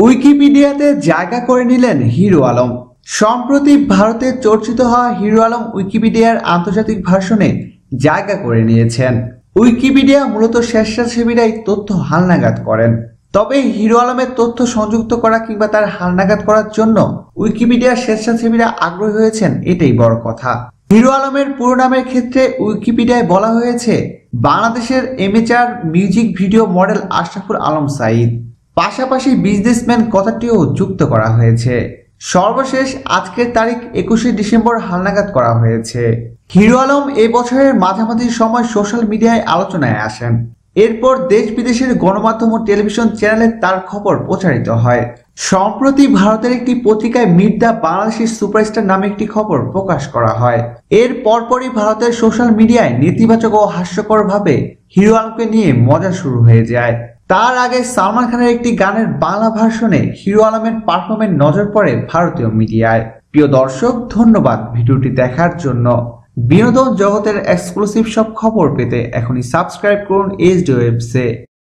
উইকিপিডিয়াতে জায়গা করে নিলেন হিরো আলম। সম্প্রতি ভারতে চর্চিত হওয়া হিরো আলম উইকিপিডিয়ার আন্তর্জাতিক ভার্সনে জায়গা করে নিয়েছেন। উইকিপিডিয়া মূলত স্বেচ্ছাসেবীরাই তথ্য হালনাগাদ করেন, তবে হিরো আলমের তথ্য সংযুক্ত করা কিংবা তার হালনাগাদ করার জন্য উইকিপিডিয়ার স্বেচ্ছাসেবীরা আগ্রহী হয়েছেন, এটাই বড় কথা। হিরো আলমের পুরো নামের ক্ষেত্রে উইকিপিডিয়ায় বলা হয়েছে বাংলাদেশের amateur music video model Ashraful Alam Sayeed. পাশাপাশি বিজনেসম্যান কথাটিও যুক্ত করা হয়েছে। সর্বশেষ আজকের তারিখ 21শে ডিসেম্বর হালনাগাদ করা হয়েছে। হিরো আলম এই বছরের মাঝামাঝি সময় সোশ্যাল মিডিয়ায় আলোচনায় আসেন। এরপর দেশ বিদেশের গণমাধ্যম ও টেলিভিশন চ্যানেলে তার খবর প্রচারিত হয়। সম্প্রতি ভারতের একটি পত্রিকায় মিট দ্য বাংলাদেশি সুপারস্টার নামে একটি খবর প্রকাশ করা হয়। এর পরপরই ভারতের সোশ্যাল মিডিয়ায় নেতিবাচক ও হাস্যকর ভাবে হিরো আলমকে নিয়ে মজা শুরু হয়ে যায়। তার আগে সালমান খানের একটি গানের বাংলা ভার্সনে হিরো আলমের পারফরমেন্স নজর পড়ে ভারতীয় মিডিয়ায়। প্রিয় দর্শক, ধন্যবাদ ভিডিওটি দেখার জন্য। বিনোদন জগতের এক্সক্লুসিভ সব খবর পেতে এখনই সাবস্ক্রাইব করুন এইচডি ওয়েবসে।